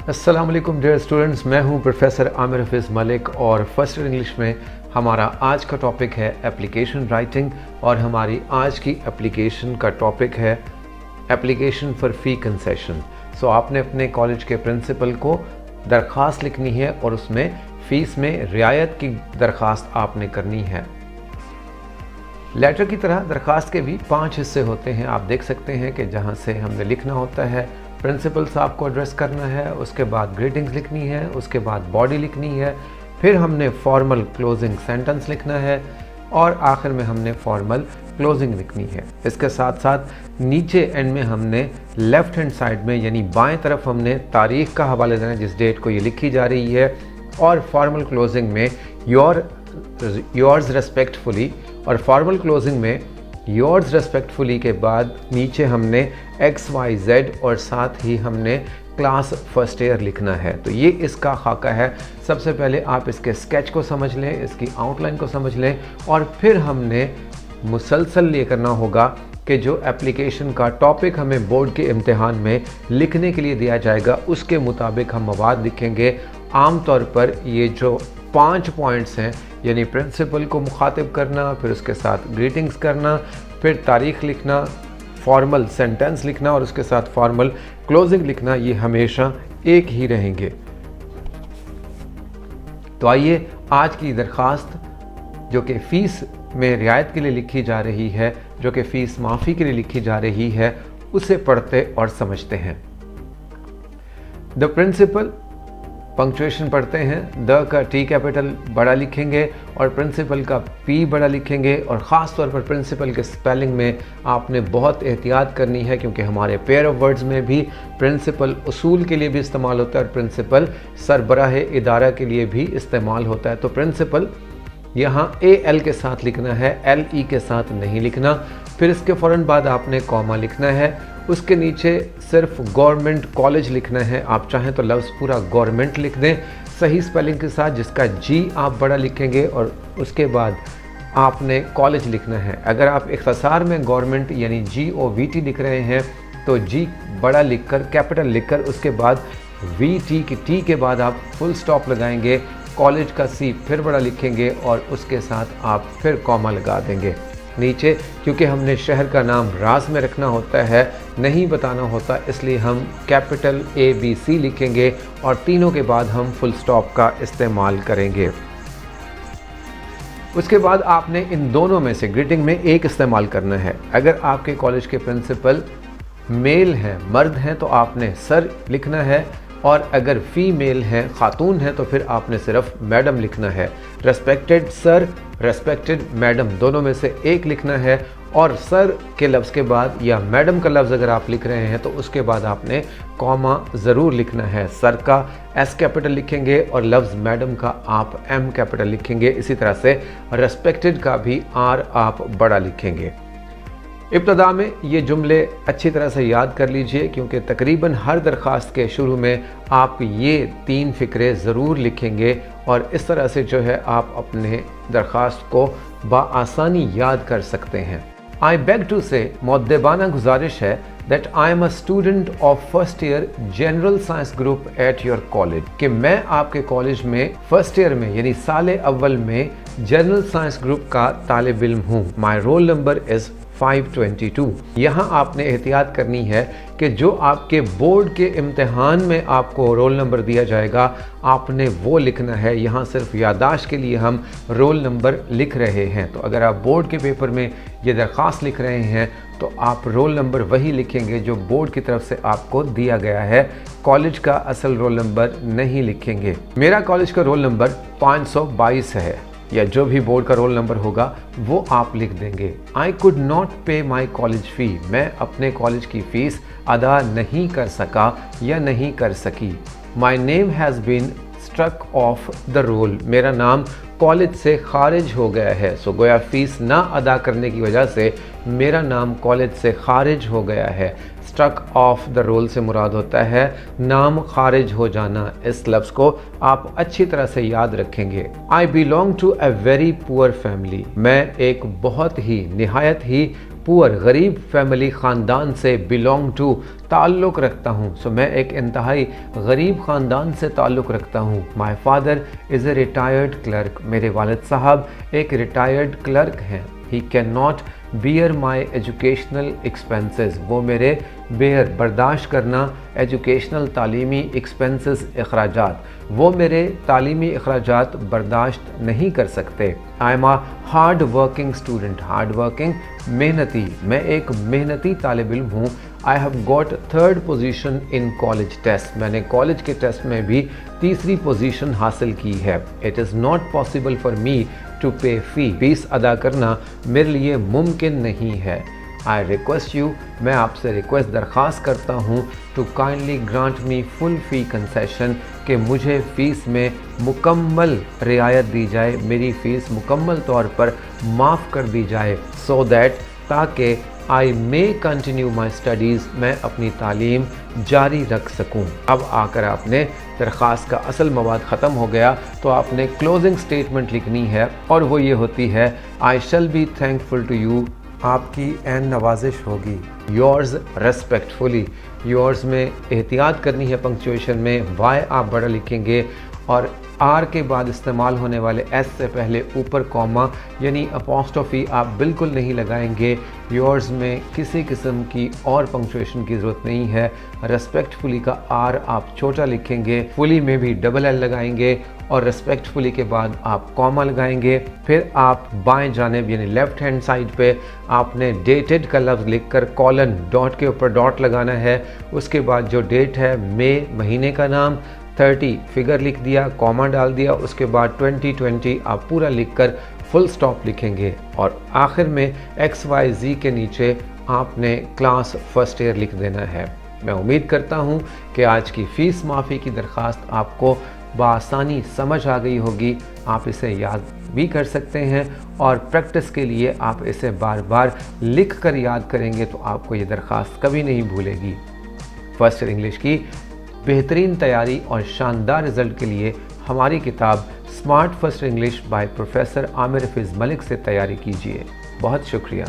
अस्सलाम वालेकुम dear students, मैं हूं प्रोफेसर आमिर हफीज़ मलिक और फर्स्ट ईयर इंग्लिश में हमारा आज का टॉपिक है एप्लीकेशन राइटिंग और हमारी आज की एप्लीकेशन का टॉपिक है एप्लीकेशन फॉर फ़ी कंसेशन। सो आपने अपने कॉलेज के प्रिंसिपल को दरख्वास्त लिखनी है और उसमें फ़ीस में रियायत की दरख्वास्त आपने करनी है। लेटर की तरह दरख्वास्त के भी 5 हिस्से होते हैं। आप देख सकते हैं कि जहाँ से हमने लिखना होता है, प्रिंसिपल साहब को एड्रेस करना है, उसके बाद ग्रीटिंग्स लिखनी है, उसके बाद बॉडी लिखनी है, फिर हमने फॉर्मल क्लोजिंग सेंटेंस लिखना है और आखिर में हमने फॉर्मल क्लोजिंग लिखनी है। इसके साथ साथ नीचे एंड में हमने लेफ़्ट हैंड साइड में यानी बाएं तरफ हमने तारीख़ का हवाला देना है जिस डेट को ये लिखी जा रही है, और फॉर्मल क्लोजिंग में योर्स रेस्पेक्टफुली, और फॉर्मल क्लोजिंग में योर्स रेस्पेक्टफुली के बाद नीचे हमने XYZ और साथ ही हमने क्लास फर्स्ट ईयर लिखना है। तो ये इसका खाका है। सबसे पहले आप इसके स्केच को समझ लें, इसकी आउटलाइन को समझ लें और फिर हमने मुसलसल ये करना होगा कि जो एप्लीकेशन का टॉपिक हमें बोर्ड के इम्तिहान में लिखने के लिए दिया जाएगा उसके मुताबिक हम मवाद लिखेंगे। आम तौर पर ये जो 5 पॉइंट्स हैं यानी प्रिंसिपल को मुखातिब करना, फिर उसके साथ ग्रीटिंग्स करना, फिर तारीख़ लिखना, फॉर्मल सेंटेंस लिखना और उसके साथ फॉर्मल क्लोजिंग लिखना, ये हमेशा एक ही रहेंगे। तो आइए आज की दरख्वास्त जो कि फ़ीस में रियायत के लिए लिखी जा रही है, जो कि फ़ीस माफ़ी के लिए लिखी जा रही है, उसे पढ़ते और समझते हैं। द प्रिंसिपल, पंक्चुएशन पढ़ते हैं। द का टी कैपिटल बड़ा लिखेंगे और प्रिंसिपल का पी बड़ा लिखेंगे, और ख़ास तौर पर प्रिंसिपल के स्पेलिंग में आपने बहुत एहतियात करनी है क्योंकि हमारे पेयर ऑफ वर्ड्स में भी प्रिंसिपल उसूल के लिए भी इस्तेमाल होता है और प्रिंसिपल सरबराह इदारा के लिए भी इस्तेमाल होता है। तो प्रिंसिपल यहाँ AL के साथ लिखना है, LE के साथ नहीं लिखना। फिर इसके फ़ौरन बाद आपने कॉमा लिखना है, उसके नीचे सिर्फ गवर्नमेंट कॉलेज लिखना है। आप चाहें तो लफ्ज़ पूरा गवर्नमेंट लिख दें सही स्पेलिंग के साथ, जिसका G आप बड़ा लिखेंगे और उसके बाद आपने कॉलेज लिखना है। अगर आप इख्तिसार में गवर्नमेंट यानी GOVT लिख रहे हैं तो G बड़ा लिखकर कैपिटल लिखकर उसके बाद VT की T के बाद आप फुल स्टॉप लगाएंगे, कॉलेज का C फिर बड़ा लिखेंगे और उसके साथ आप फिर कॉमा लगा देंगे नीचे। क्योंकि हमने शहर का नाम राज में रखना होता है, नहीं बताना होता, इसलिए हम कैपिटल ABC लिखेंगे और तीनों के बाद हम फुल स्टॉप का इस्तेमाल करेंगे। उसके बाद आपने इन दोनों में से ग्रीटिंग में एक इस्तेमाल करना है। अगर आपके कॉलेज के प्रिंसिपल मेल हैं, मर्द हैं, तो आपने सर लिखना है, और अगर फीमेल हैं, खातून हैं, तो फिर आपने सिर्फ मैडम लिखना है। रेस्पेक्टेड सर, रेस्पेक्टेड मैडम, दोनों में से एक लिखना है। और सर के लफ्ज़ के बाद या मैडम का लफ्ज़ अगर आप लिख रहे हैं तो उसके बाद आपने कॉमा ज़रूर लिखना है। सर का S कैपिटल लिखेंगे और लफ्ज़ मैडम का आप M कैपिटल लिखेंगे। इसी तरह से रेस्पेक्टेड का भी R आप बड़ा लिखेंगे। इब्तदा में ये जुमले अच्छी तरह से याद कर लीजिए क्योंकि तकरीबन हर दरख्वास्त के शुरू में आप ये 3 फ़िक्रे ज़रूर लिखेंगे और इस तरह से जो है आप अपने दरख्वास्त को बआसानी याद कर सकते हैं। आई बेग टू से, मुअद्दबाना गुजारिश है that I am a student of first year general science group at your college, कि मैं आपके कॉलेज में फर्स्ट ईयर में यानी साल अव्वल में जनरल साइंस ग्रुप का तालिब इल्म हूँ। My roll number is 522। यहाँ आपने एहतियात करनी है कि जो आपके बोर्ड के इम्तिहान में आपको रोल नंबर दिया जाएगा आपने वो लिखना है। यहाँ सिर्फ यादाश्त के लिए हम रोल नंबर लिख रहे हैं। तो अगर आप बोर्ड के पेपर में ये दरख्वास्त लिख रहे हैं तो आप रोल नंबर वही लिखेंगे जो बोर्ड की तरफ से आपको दिया गया है। कॉलेज का असल रोल नंबर नहीं लिखेंगे। मेरा कॉलेज का रोल नंबर 522 है, या जो भी बोर्ड का रोल नंबर होगा वो आप लिख देंगे। आई कुड नॉट पे माई कॉलेज फ़ी, मैं अपने कॉलेज की फ़ीस अदा नहीं कर सका या नहीं कर सकी। My name has been struck off the roll, मेरा नाम कॉलेज से खारिज हो गया है। सो गोया फ़ीस ना अदा करने की वजह से मेरा नाम कॉलेज से खारिज हो गया है। स्ट्रक ऑफ द रोल से मुराद होता है नाम खारिज हो जाना। इस लफ्ज़ को आप अच्छी तरह से याद रखेंगे। I belong to a very poor family, मैं एक बहुत ही निहायत ही पुअर गरीब फैमिली ख़ानदान से बिलोंग टू ताल्लुक़ रखता हूँ। सो मैं एक इंतहाई गरीब ख़ानदान से ताल्लुक़ रखता हूँ। My father is a retired clerk, मेरे वालिद साहब एक रिटायर्ड क्लर्क हैं। He can not bear my educational expenses, वो मेरे बर्दाश्त करना एजुकेशनल तालीमी एक्सपेंसेस अखराजात, वो मेरे तालीमी अखराजात बर्दाश्त नहीं कर सकते। I am a hard working student, hard working मेहनती, मैं एक मेहनती तालिब इल्म हूँ। I have got 3rd position in college test, मैंने कॉलेज के टेस्ट में भी 3री पोजीशन हासिल की है। It is not possible for me to pay fees अदा करना मेरे लिए मुमकिन नहीं है। आई रिक्वेस्ट यू, मैं आपसे रिक्वेस्ट दरख्वास्त करता हूँ to kindly grant me full fee concession, कि मुझे फ़ीस में मुकम्मल रियायत दी जाए, मेरी फ़ीस मुकम्मल तौर पर माफ़ कर दी जाए। सो दैट, ताकि आई मे कंटिन्यू माई स्टडीज़, मैं अपनी तालीम जारी रख सकूँ। अब आकर आपने दरख्वास्त का असल मवाद ख़त्म हो गया तो आपने क्लोजिंग स्टेटमेंट लिखनी है, और वो ये होती है, I shall be thankful to you, आपकी एन नवाजिश होगी। योर्स रेस्पेक्टफुली, योर्स में एहतियात करनी है पंक्चुएशन में, वाई आप बड़ा लिखेंगे और आर के बाद इस्तेमाल होने वाले एस से पहले ऊपर कॉमा यानी अपॉस्ट्रोफी आप बिल्कुल नहीं लगाएंगे। योर्स में किसी किस्म की और पंक्चुएशन की ज़रूरत नहीं है। रेस्पेक्टफुली का आर आप छोटा लिखेंगे, फुली में भी डबल एल लगाएंगे और रेस्पेक्टफुली के बाद आप कॉमा लगाएंगे। फिर आप बाएं जानिब यानी लेफ़्ट हैंड साइड पे आपने डेटेड का लफ्ज़ लिखकर कॉलन डॉट के ऊपर डॉट लगाना है। उसके बाद जो डेट है, मई महीने का नाम, 30 फिगर लिख दिया, कॉमा डाल दिया, उसके बाद 2020 आप पूरा लिखकर फुल स्टॉप लिखेंगे और आखिर में XYZ के नीचे आपने क्लास फर्स्ट ईयर लिख देना है। मैं उम्मीद करता हूँ कि आज की फ़ीस माफ़ी की दरख्वास्त आपको बआसानी समझ आ गई होगी। आप इसे याद भी कर सकते हैं और प्रैक्टिस के लिए आप इसे बार बार लिख कर याद करेंगे तो आपको ये दरख्वास्त कभी नहीं भूलेगी। फर्स्ट ईयर इंग्लिश की बेहतरीन तैयारी और शानदार रिज़ल्ट के लिए हमारी किताब smart first English by professor Aamir Hafeez Malik से तैयारी कीजिए। बहुत शुक्रिया।